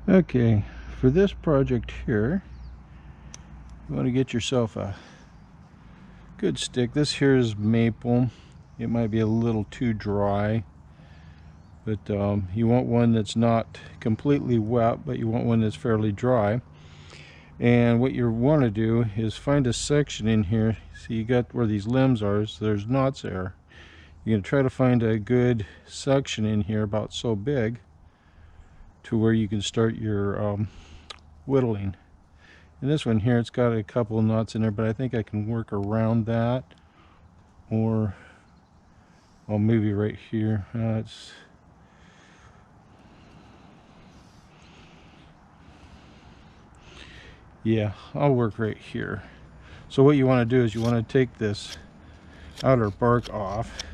Okay, for this project here, you want to get yourself a good stick. This here is maple. It might be a little too dry, but you want one that's not completely wet, but you want one that's fairly dry. And what you want to do is find a section in here. See, you got where these limbs are, so there's knots there. You're going to try to find a good section in here about so big to where you can start your whittling. And this one here, it's got a couple of knots in there, but I think I can work around that, or maybe right here. Yeah, I'll work right here. So what you want to do is you want to take this outer bark off,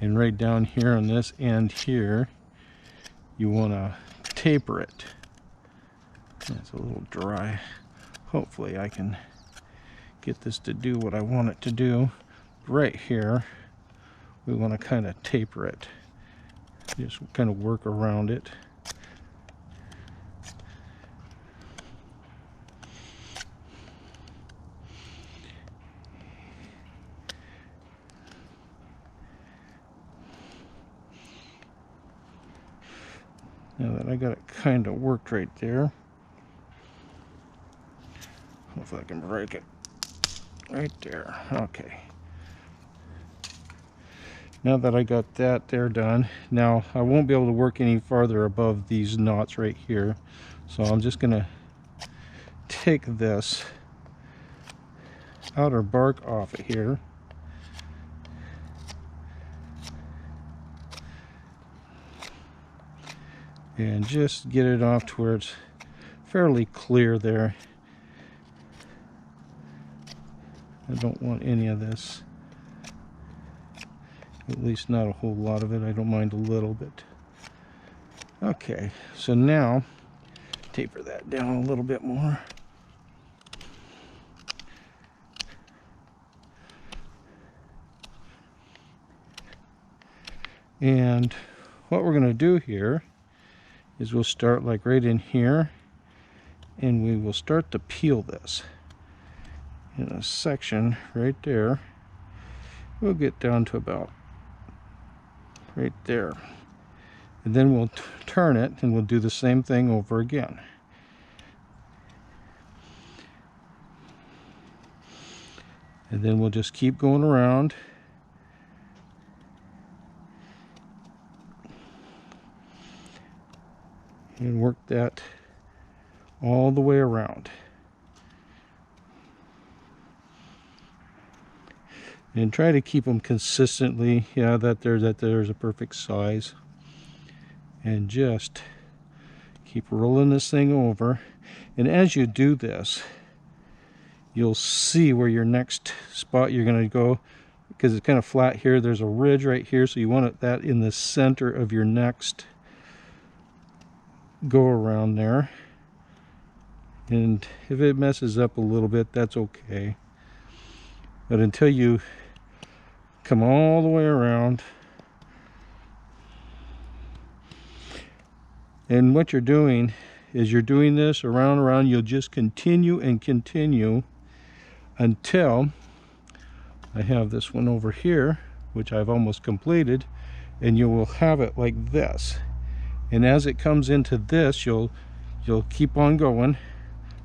and right down here on this end here, you want to taper it. It's a little dry. Hopefully I can get this to do what I want it to do. Right here, we want to kind of taper it. Just kind of work around it. Now that I got it kind of worked right there, hopefully I can break it right there. Okay. Now that I got that there done, now I won't be able to work any farther above these knots right here. So I'm just gonna take this outer bark off of here. And just get it off to where it's fairly clear there. I don't want any of this. At least not a whole lot of it. I don't mind a little bit. Okay, so now taper that down a little bit more. And what we're going to do here is we'll start like right in here, and we will start to peel this in a section right there. We'll get down to about right there, and then we'll turn it and we'll do the same thing over again. And then we'll just keep going around. And work that all the way around. And try to keep them consistently, yeah, that there's a perfect size. And just keep rolling this thing over. And as you do this, you'll see where your next spot you're going to go, because it's kind of flat here. There's a ridge right here, so you want that in the center of your next go around there. And if it messes up a little bit, that's okay, but until you come all the way around. And what you're doing is you're doing this around and around. You'll just continue and continue until I have this one over here, which I've almost completed, and you will have it like this. And as it comes into this, you'll keep on going,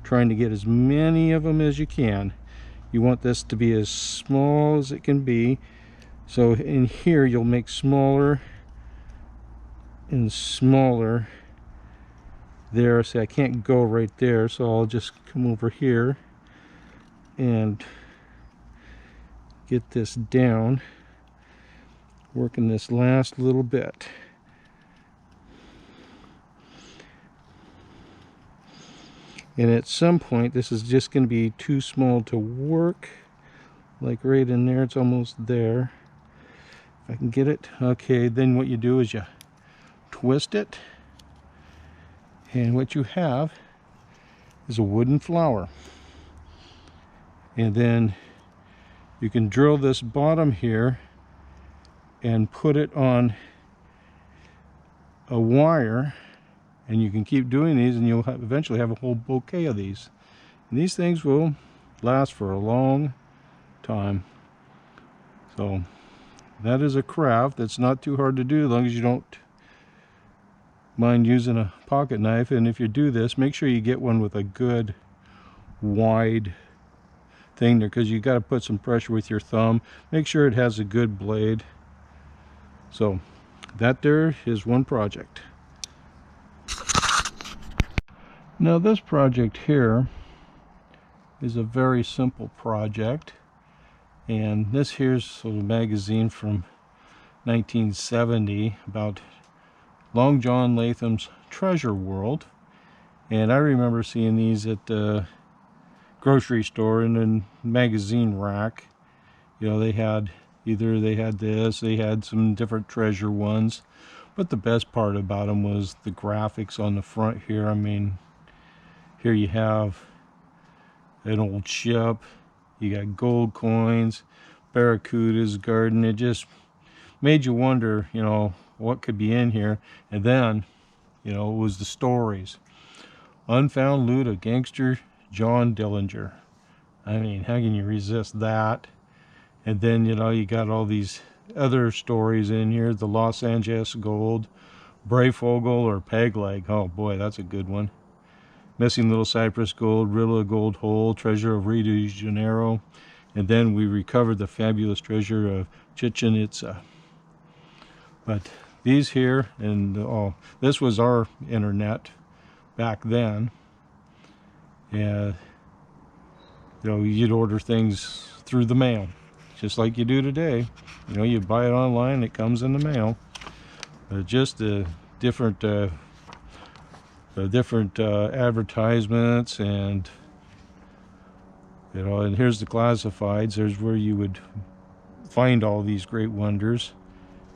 trying to get as many of them as you can. You want this to be as small as it can be. So in here, you'll make smaller and smaller there. See, I can't go right there, so I'll just come over here and get this down, working this last little bit. And at some point, this is just going to be too small to work. Like right in there, it's almost there. If I can get it. Okay, then what you do is you twist it. And what you have is a wooden flower. And then you can drill this bottom here and put it on a wire, and you can keep doing these, and you'll eventually have a whole bouquet of these. And these things will last for a long time. So that is a craft that's not too hard to do, as long as you don't mind using a pocket knife. And if you do this, make sure you get one with a good wide thing there, because you got to put some pressure with your thumb. Make sure it has a good blade. So that there is one project. Now this project here is a very simple project, and this here's a magazine from 1970 about Long John Latham's Treasure World. And I remember seeing these at the grocery store in a magazine rack. You know, they had this, they had some different treasure ones, but the best part about them was the graphics on the front here. I mean, here you have an old ship, you got gold coins, barracudas, garden. It just made you wonder, you know, what could be in here. And then, you know, it was the stories. Unfound loot of gangster John Dillinger. I mean, how can you resist that? And then, you know, you got all these other stories in here. The Los Angeles Gold, Brayfogle or Peg Leg. Oh boy, that's a good one. Missing Little Cypress Gold, Rilla Gold Hole, Treasure of Rio de Janeiro. And then we recovered the fabulous treasure of Chichen Itza. But these here, and oh, this was our internet back then. Yeah, you know, you'd order things through the mail, just like you do today. You know, you buy it online, it comes in the mail. Just the different advertisements, and you know, and here's the classifieds. There's where you would find all these great wonders.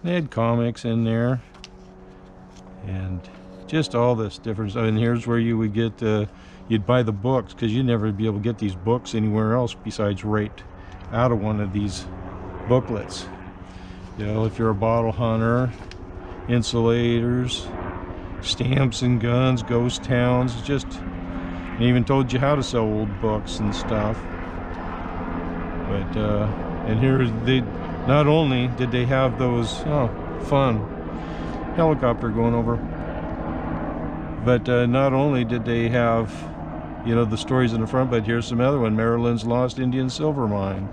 They had comics in there, and just all this difference. And here's where you would get you'd buy the books, because you'd never be able to get these books anywhere else besides right out of one of these booklets. You know, if you're a bottle hunter, insulators, stamps and guns, ghost towns, just even told you how to sell old books and stuff. But and here they not only did they have those fun helicopter going over, but not only did they have, you know, the stories in the front, but here's some other one, Maryland's Lost Indian Silver Mine.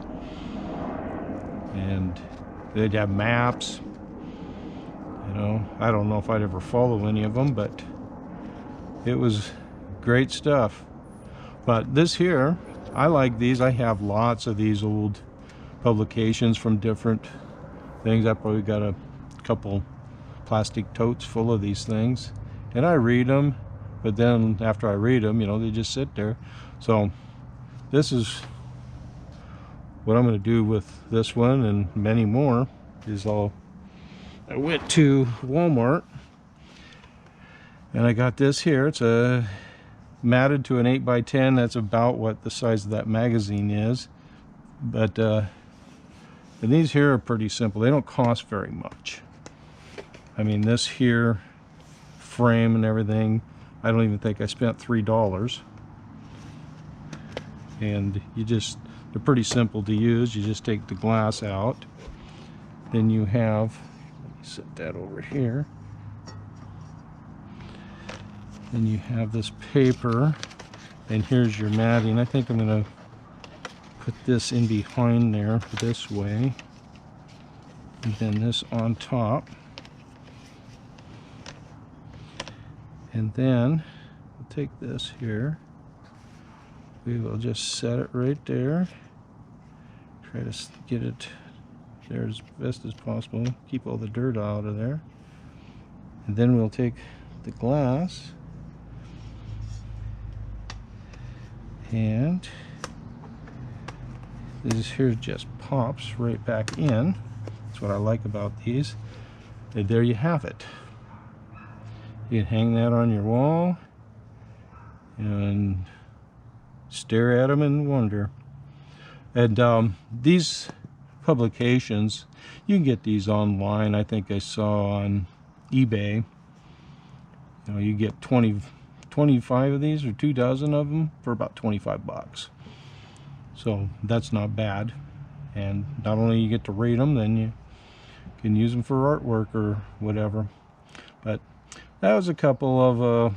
And they'd have maps. You know, I don't know if I'd ever follow any of them, but it was great stuff. But this here, I like these. I have lots of these old publications from different things. I probably got a couple plastic totes full of these things, and I read them. But then after I read them, you know, they just sit there. So this is what I'm going to do with this one and many more. Is I went to Walmart and I got this here. It's a matted to an 8x10. That's about what the size of that magazine is. But and these here are pretty simple. They don't cost very much. I mean, this here frame and everything, I don't even think I spent $3. And they're pretty simple to use. You just take the glass out. Then you have, let me set that over here. Then you have this paper, and here's your matting. I think I'm going to put this in behind there this way, and then this on top. And then we'll take this here. We will just set it right there. Try to get it there as best as possible. Keep all the dirt out of there. And then we'll take the glass and this here just pops right back in. That's what I like about these. And there you have it. You can hang that on your wall and stare at them and wonder. And these publications, you can get these online. I think I saw on eBay. You know, you get 25 of these or 2 dozen of them for about 25 bucks. So that's not bad. And not only you get to rate them, then you can use them for artwork or whatever. But that was a couple of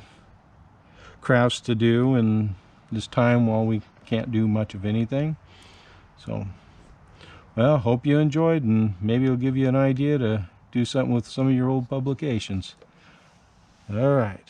crafts to do in this time while we can't do much of anything. So, well, hope you enjoyed, and maybe it'll give you an idea to do something with some of your old publications. All right.